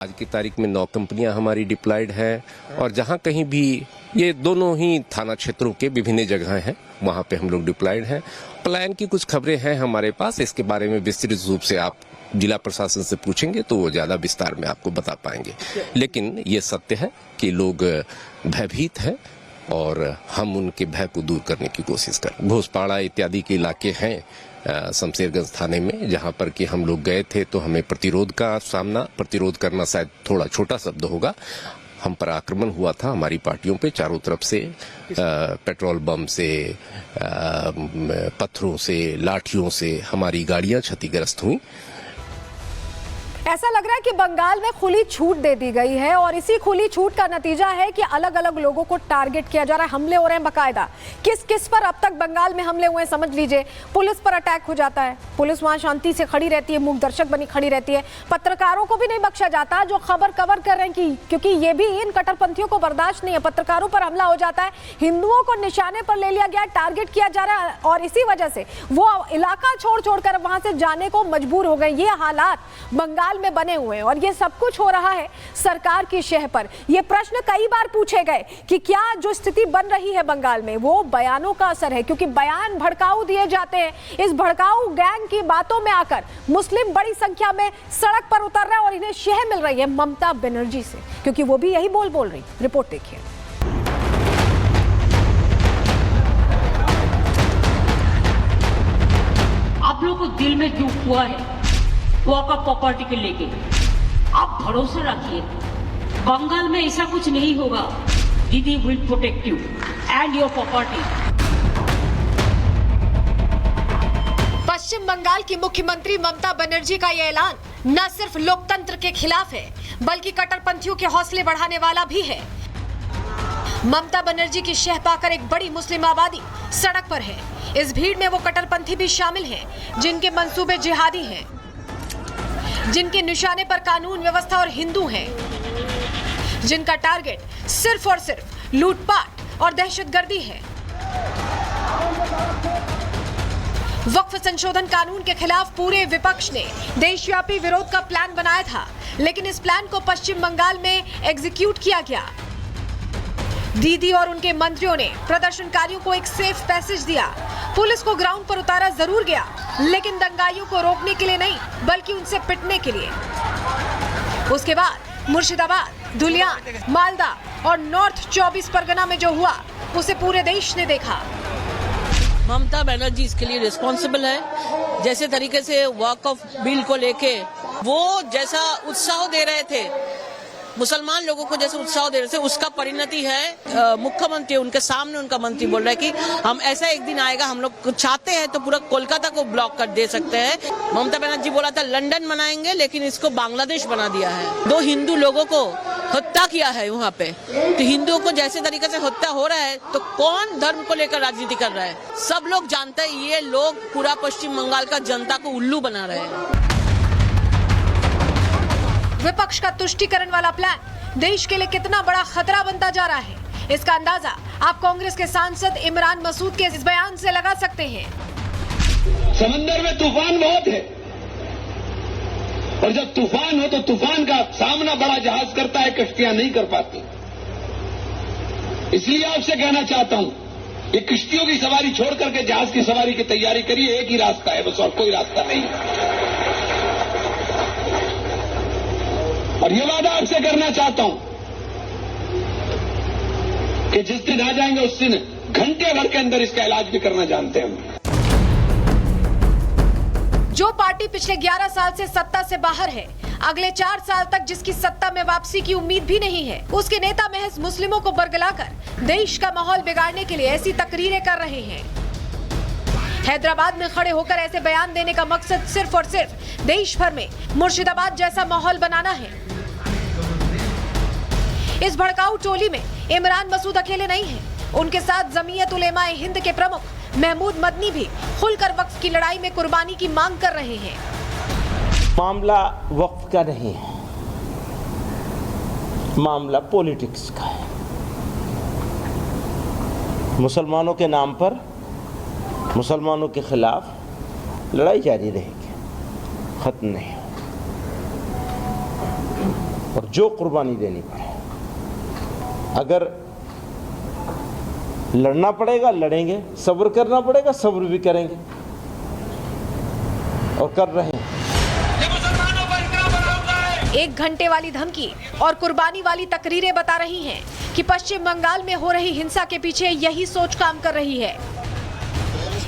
आज की तारीख में 9 कंपनियां हमारी डिप्लॉयड हैं और जहां कहीं भी ये दोनों ही थाना क्षेत्रों के विभिन्न जगह हैं वहां पे हम लोग डिप्लॉयड हैं। प्लान की कुछ खबरें हैं हमारे पास, इसके बारे में विस्तृत रूप से आप जिला प्रशासन से पूछेंगे तो वो ज्यादा विस्तार में आपको बता पाएंगे। लेकिन ये सत्य है कि लोग भयभीत हैं और हम उनके भय को दूर करने की कोशिश करें। भोजपाड़ा इत्यादि के इलाके हैं शमशेरगंज थाने में, जहां पर कि हम लोग गए थे तो हमें प्रतिरोध करना शायद थोड़ा छोटा शब्द होगा। हम पर आक्रमण हुआ था हमारी पार्टियों पे चारों तरफ से, पेट्रोल बम से, पत्थरों से, लाठियों से हमारी गाड़ियां क्षतिग्रस्त हुई। ऐसा लग रहा है कि बंगाल में खुली छूट दे दी गई है और इसी खुली छूट का नतीजा है कि अलग अलग लोगों को टारगेट किया जा रहा है, हमले हो रहे हैं बकायदा। किस किस पर अब तक बंगाल में हमले हुए हैं समझ लीजिए। पुलिस पर अटैक हो जाता है, पुलिस वहां शांति से खड़ी रहती है, मूक दर्शक बनी खड़ी रहती है। पत्रकारों को भी नहीं बख्शा जाता जो खबर कवर कर रहे हैं क्योंकि ये भी इन कट्टरपंथियों को बर्दाश्त नहीं है। पत्रकारों पर हमला हो जाता है, हिंदुओं को निशाने पर ले लिया गया, टारगेट किया जा रहा है और इसी वजह से वो इलाका छोड़ कर वहां से जाने को मजबूर हो गए। ये हालात बंगाल में बने हुए हैं और ये सब कुछ हो रहा है सरकार की शह पर। ये प्रश्न कई बार पूछे गए कि क्या जो स्थिति बन रही है बंगाल में वो बयानों का असर है, क्योंकि बयान भड़काऊ दिए जाते हैं। इस भड़काऊ गैंग की बातों में आकर मुस्लिम बड़ी संख्या में सड़क पर उतर रहे हैं और इन्हें शह मिल रही है ममता बनर्जी से, क्योंकि वो भी यही बोल रही। रिपोर्ट देखिए। आप लोगों को दिल में दुख हुआ है वॉक ऑफ प्रॉपर्टी के लेके, आप भरोसा रखिए बंगाल में ऐसा कुछ नहीं होगा। दीदी will protect you and your property. Paschim Bangal की मुख्यमंत्री ममता बनर्जी का यह ऐलान न सिर्फ लोकतंत्र के खिलाफ है बल्कि कट्टरपंथियों के हौसले बढ़ाने वाला भी है। ममता बनर्जी की शह पाकर एक बड़ी मुस्लिम आबादी सड़क पर है। इस भीड़ में वो कट्टरपंथी भी शामिल हैं जिनके मंसूबे जिहादी हैं, जिनके निशाने पर कानून व्यवस्था और हिंदू हैं, जिनका टारगेट सिर्फ और सिर्फ लूटपाट और दहशतगर्दी है। वक्फ संशोधन कानून के खिलाफ पूरे विपक्ष ने देशव्यापी विरोध का प्लान बनाया था, लेकिन इस प्लान को पश्चिम बंगाल में एग्जीक्यूट किया गया। दीदी और उनके मंत्रियों ने प्रदर्शनकारियों को एक सेफ पैसेज दिया। पुलिस को ग्राउंड पर उतारा जरूर गया, लेकिन दंगाइयों को रोकने के लिए नहीं बल्कि उनसे पिटने के लिए। उसके बाद मुर्शिदाबाद, धुलियान, मालदा और नॉर्थ 24 परगना में जो हुआ उसे पूरे देश ने देखा। ममता बनर्जी इसके लिए रिस्पॉन्सिबल है। जैसे तरीके से वॉक ऑफ बिल को लेके वो जैसा उत्साह दे रहे थे, मुसलमान लोगों को जैसे उत्साह दे रहे थे, उसका परिणति है मुख्यमंत्री उनके सामने उनका मंत्री बोल रहा है कि हम ऐसा एक दिन आएगा, हम लोग चाहते हैं तो पूरा कोलकाता को ब्लॉक कर दे सकते हैं। ममता बनर्जी बोला था लंदन बनाएंगे, लेकिन इसको बांग्लादेश बना दिया है। 2 हिंदू लोगों को हत्या किया है वहाँ पे, तो हिंदुओं को जैसे तरीके से हत्या हो रहा है तो कौन धर्म को लेकर राजनीति कर रहा है? सब लोग जानते हैं ये लोग पूरा पश्चिम बंगाल का जनता को उल्लू बना रहे हैं। विपक्ष का तुष्टीकरण वाला प्लान देश के लिए कितना बड़ा खतरा बनता जा रहा है, इसका अंदाजा आप कांग्रेस के सांसद इमरान मसूद के इस बयान से लगा सकते हैं। समंदर में तूफान बहुत है और जब तूफान हो तो तूफान का सामना बड़ा जहाज करता है, कश्तियां नहीं कर पाती। इसलिए आपसे कहना चाहता हूं, ये कश्तियों की सवारी छोड़ करके जहाज की सवारी की तैयारी करिए। एक ही रास्ता है बस, और कोई रास्ता नहीं है। और ये वादा आपसे करना चाहता हूं कि जिस दिन आ जाएंगे उस दिन घंटे भर के अंदर इसका इलाज भी करना जानते हैं। जो पार्टी पिछले 11 साल से सत्ता से बाहर है, अगले 4 साल तक जिसकी सत्ता में वापसी की उम्मीद भी नहीं है, उसके नेता महज मुस्लिमों को बरगलाकर देश का माहौल बिगाड़ने के लिए ऐसी तकरीरें कर रहे हैं। हैदराबाद में खड़े होकर ऐसे बयान देने का मकसद सिर्फ और सिर्फ देश भर में मुर्शिदाबाद जैसा माहौल बनाना है। इस भड़काऊ टोली में इमरान मसूद अकेले नहीं हैं, उनके साथ जमीयत उलेमाए हिंद के प्रमुख महमूद मदनी भी खुलकर वक्फ की लड़ाई में कुर्बानी की मांग कर रहे हैं। मामला वक्फ का नहीं है, मामला पॉलिटिक्स का है। मुसलमानों के नाम पर, मुसलमानों के खिलाफ लड़ाई जारी रहेगी, खत्म नहीं। और जो कुर्बानी देनी पड़े, अगर लड़ना पड़ेगा लड़ेंगे, सब्र करना पड़ेगा सब्र भी करेंगे और कर रहे हैं। 1 घंटे वाली धमकी और कुर्बानी वाली तकरीरें बता रही हैं कि पश्चिम बंगाल में हो रही हिंसा के पीछे यही सोच काम कर रही है।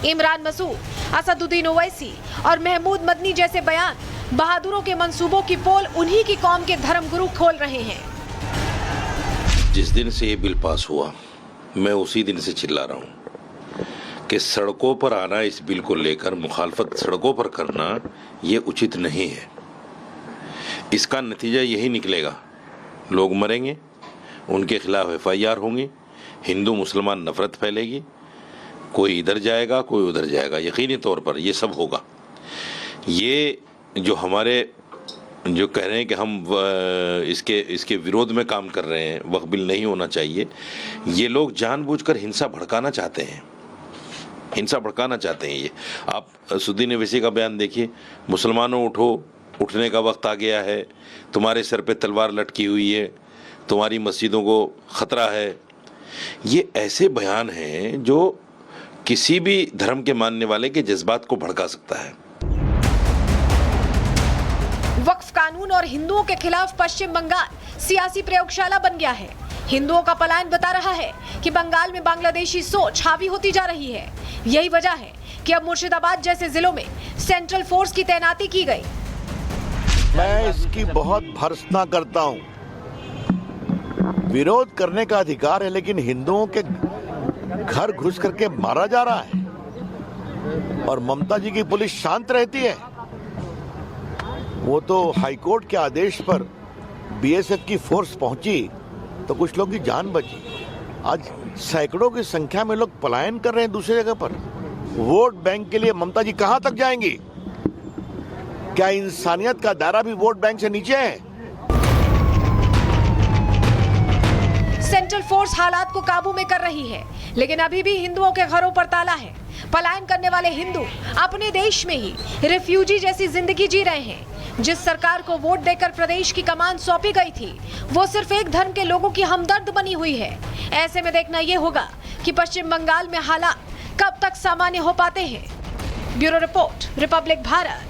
इमरान मसूद, असदुद्दीन ओवैसी और महमूद मदनी जैसे बयान बहादुरों के मंसूबों की पोल उन्हीं की कौम के धर्मगुरु खोल रहे हैं। जिस दिन से ये बिल पास हुआ, मैं उसी दिन से चिल्ला रहा हूँ कि सड़कों पर आना, इस बिल को लेकर मुखालफत सड़कों पर करना ये उचित नहीं है। इसका नतीजा यही निकलेगा, लोग मरेंगे, उनके खिलाफ FIR होंगी, हिंदू मुसलमान नफरत फैलेगी, कोई इधर जाएगा कोई उधर जाएगा, यकीनी तौर पर ये सब होगा। ये जो हमारे जो कह रहे हैं कि हम इसके विरोध में काम कर रहे हैं, वक्फ बिल नहीं होना चाहिए, ये लोग जानबूझकर हिंसा भड़काना चाहते हैं, हिंसा भड़काना चाहते हैं। ये आप असदुद्दीन ओवैसी का बयान देखिए, मुसलमानों उठो, उठने का वक्त आ गया है, तुम्हारे सर पे तलवार लटकी हुई है, तुम्हारी मस्जिदों को खतरा है। ये ऐसे बयान हैं जो किसी भी धर्म के मानने वाले के जज्बात को भड़का सकता है। वक्फ कानून और हिंदुओं के खिलाफ पश्चिम बंगाल सियासी प्रयोगशाला बन गया है। हिंदुओं का पलायन बता रहा है कि बंगाल में बांग्लादेशी सोच हावी होती जा रही है। यही वजह है कि अब मुर्शिदाबाद जैसे जिलों में सेंट्रल फोर्स की तैनाती की गई। मैं इसकी बहुत भर्त्सना करता हूं। विरोध करने का अधिकार है, लेकिन हिंदुओं के घर घुस करके मारा जा रहा है और ममता जी की पुलिस शांत रहती है। वो तो हाईकोर्ट के आदेश पर BSF की फोर्स पहुंची तो कुछ लोगों की जान बची। आज सैकड़ों की संख्या में लोग पलायन कर रहे हैं दूसरी जगह पर। वोट बैंक के लिए ममता जी कहां तक जाएंगी? क्या इंसानियत का दायरा भी वोट बैंक से नीचे है? सेंट्रल फोर्स हालात को काबू में कर रही है, लेकिन अभी भी हिंदुओं के घरों पर ताला है। पलायन करने वाले हिंदू अपने देश में ही रिफ्यूजी जैसी जिंदगी जी रहे हैं। जिस सरकार को वोट देकर प्रदेश की कमान सौंपी गई थी, वो सिर्फ एक धर्म के लोगों की हमदर्द बनी हुई है। ऐसे में देखना ये होगा कि पश्चिम बंगाल में हालात कब तक सामान्य हो पाते हैं। Bureau report, Republic Bharat.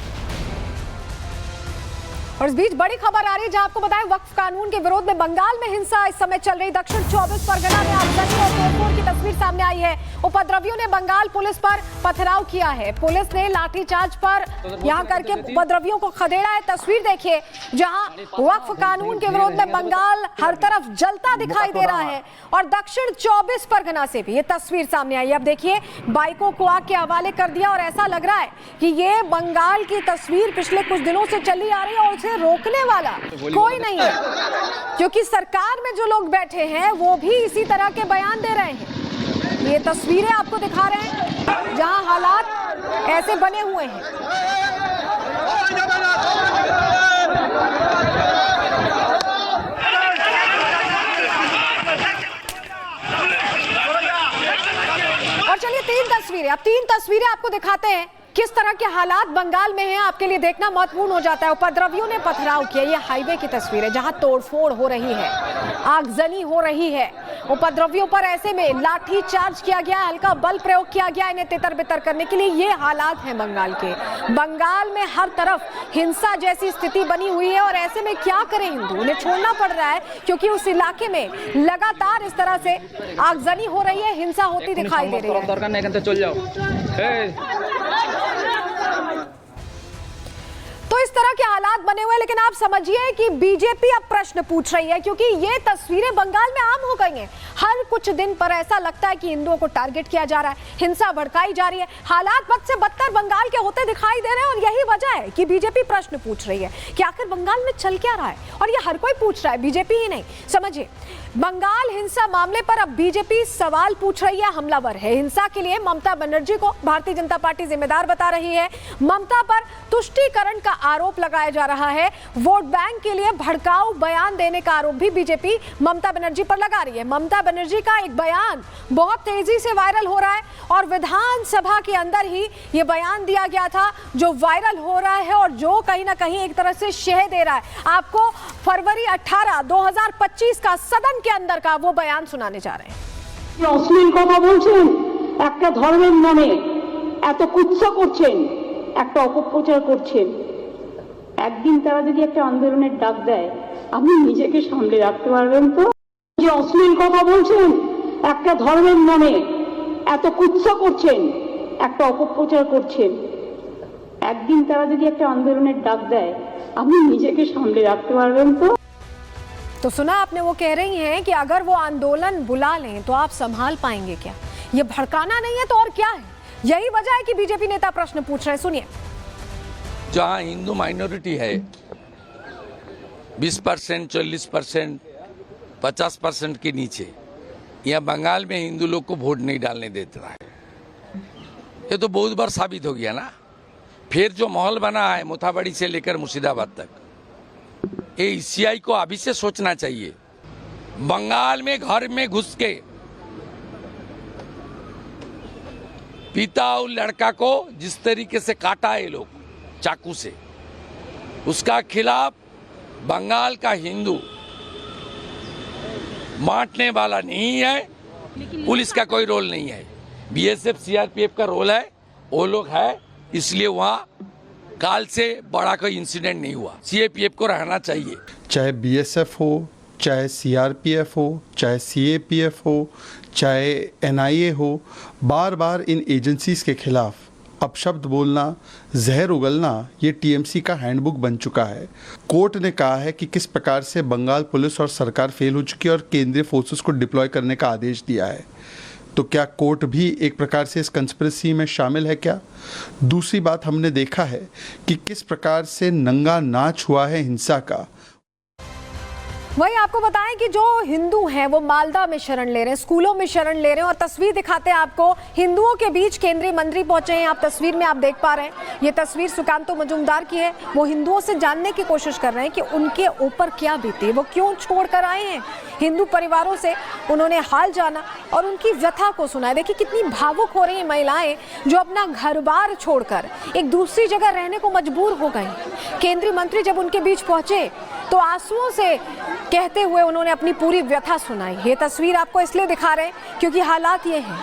और इस बीच बड़ी खबर आ रही है, जहां आपको बताएं वक्फ कानून के विरोध में बंगाल में हिंसा इस समय चल रही। दक्षिण 24 परगना में आगजनी और तोड़फोड़ की तस्वीर सामने आई है। उपद्रवियों ने बंगाल पुलिस पर पथराव किया है। पुलिस ने लाठीचार्ज पर यहां करके उपद्रवियों को खदेड़ा है। तस्वीर देखिए, जहां वक्फ कानून के विरोध में बंगाल हर तरफ जलता दिखाई दे रहा है। और दक्षिण 24 परगना से भी ये तस्वीर सामने आई है। अब देखिए, बाइकों को आग के हवाले कर दिया और ऐसा लग रहा है कि ये बंगाल की तस्वीर पिछले कुछ दिनों से चली आ रही है और उसे रोकने वाला कोई नहीं है, क्योंकि सरकार में जो लोग बैठे हैं वो भी इसी तरह के बयान दे रहे हैं। ये तस्वीरें आपको दिखा रहे हैं जहां हालात ऐसे बने हुए हैं। और चलिए तीन तस्वीरें आपको दिखाते हैं किस तरह के हालात बंगाल में हैं। आपके लिए देखना महत्वपूर्ण हो जाता है। उपद्रवियों ने पथराव किया। ये हाईवे की तस्वीर है जहां तोड़फोड़ हो रही है, आगजनी हो रही है। उपद्रवियों पर ऐसे में लाठी चार्ज किया गया, हल्का बल प्रयोग किया गया इन्हें तितर बितर करने के लिए। ये हालात हैं बंगाल के। बंगाल में हर तरफ हिंसा जैसी स्थिति बनी हुई है और ऐसे में क्या करें हिंदू, उन्हें छोड़ना पड़ रहा है क्योंकि उस इलाके में लगातार इस तरह से आगजनी हो रही है, हिंसा होती दिखाई दे रही है। तो इस तरह के हालात बने हुए, लेकिन आप समझिए कि बीजेपी अब प्रश्न पूछ रही है, क्योंकि ये तस्वीरें बंगाल में आम हो गई हैं। हर कुछ दिन पर ऐसा लगता है कि हिंदुओं को टारगेट किया जा रहा है, हिंसा भड़काई जा रही है। हालात बद से बदतर बंगाल के होते दिखाई दे रहे हैं और यही वजह है कि बीजेपी प्रश्न पूछ रही है कि आखिर बंगाल में चल क्या रहा है। और ये हर कोई पूछ रहा है, बीजेपी ही नहीं। समझिए, बंगाल हिंसा मामले पर अब बीजेपी सवाल पूछ रही है, हमलावर है। हिंसा के लिए ममता बनर्जी को भारतीय जनता पार्टी जिम्मेदार बता रही है। ममता पर तुष्टीकरण का आरोप लगाया जा रहा है। वोट बैंक के लिए भड़काऊ बयान देने का आरोप भी बीजेपी ममता बनर्जी पर लगा रही है। ममता बनर्जी का एक बयान बहुत तेजी से वायरल हो रहा है और विधानसभा के अंदर ही ये बयान दिया गया था जो वायरल हो रहा है और जो कहीं ना कहीं एक तरह से शह दे रहा है। आपको फरवरी 18, 2025 का सदन के अंदर का वो बयान सुनाने जा रहे हैं। অশ্লীল কথা বলছেন, একটা ধর্মের নামে এত কুৎসা করছেন, একটা অপপ্রচার করছেন। একদিন তারা যদি একটা আন্দোলনের ডাক দেয়, আপনি নিজেকে সামলে রাখতে পারবেন তো? যে অশ্লীল কথা বলছেন, একটা ধর্মের নামে এত কুৎসা করছেন, একটা অপপ্রচার করছেন। একদিন তারা যদি একটা আন্দোলনের ডাক দেয়, আপনি নিজেকে সামলে রাখতে পারবেন তো? सुना आपने, वो कह रही हैं कि अगर वो आंदोलन बुला लें तो आप संभाल पाएंगे क्या? ये भड़काना नहीं है तो और क्या है? यही वजह है कि बीजेपी नेता प्रश्न पूछ रहे हैं। सुनिए। जहां हिंदू माइनॉरिटी है 20%, 40%, 50% के नीचे, यहाँ बंगाल में हिंदू लोग को वोट नहीं डालने देता है। ये तो बहुत बार साबित हो गया ना। फिर जो माहौल बना है मोथाबाड़ी से लेकर मुर्शिदाबाद तक, ये ईसीआई को अभी से सोचना चाहिए। बंगाल में घर में घुस के पिता और लड़का को जिस तरीके से काटा है लोग चाकू से, उसका खिलाफ बंगाल का हिंदू बांटने वाला नहीं है। पुलिस का कोई रोल नहीं है, बीएसएफ सीआरपीएफ का रोल है। वो लोग है, इसलिए वहाँ काल से बड़ा कोई इंसिडेंट नहीं हुआ। सीएपीएफ को रहना चाहिए। चाहे बीएसएफ हो, चाहे सीआरपीएफ हो, चाहे सीएपीएफ हो, चाहे एनआईए हो, बार बार इन एजेंसीज के खिलाफ अपशब्द बोलना, जहर उगलना, ये टीएमसी का हैंडबुक बन चुका है। कोर्ट ने कहा है कि किस प्रकार से बंगाल पुलिस और सरकार फेल हो चुकी है और केंद्रीय फोर्सेस को डिप्लॉय करने का आदेश दिया है। तो क्या कोर्ट भी एक प्रकार से इस कंस्पिरेसी में शामिल है क्या? दूसरी बात, हमने देखा है कि किस प्रकार से नंगा नाच हुआ है हिंसा का। वही आपको बताएं कि जो हिंदू हैं वो मालदा में शरण ले रहे हैं, स्कूलों में शरण ले रहे हैं और तस्वीर दिखाते हैं आपको। हिंदुओं के बीच केंद्रीय मंत्री पहुंचे हैं, आप तस्वीर में आप देख पा रहे हैं। ये तस्वीर सुकांतो मजूमदार की है। वो हिंदुओं से जानने की कोशिश कर रहे हैं कि उनके ऊपर क्या बीती है, वो क्यों छोड़ कर आए हैं। हिंदू परिवारों से उन्होंने हाल जाना और उनकी व्यथा को सुना है। देखिए कितनी भावुक हो रही हैं महिलाएं जो अपना घर बार छोड़कर एक दूसरी जगह रहने को मजबूर हो गई। केंद्रीय मंत्री जब उनके बीच पहुंचे तो आंसुओं से कहते हुए उन्होंने अपनी पूरी व्यथा सुनाई। ये तस्वीर आपको इसलिए दिखा रहे हैं क्योंकि हालात ये हैं।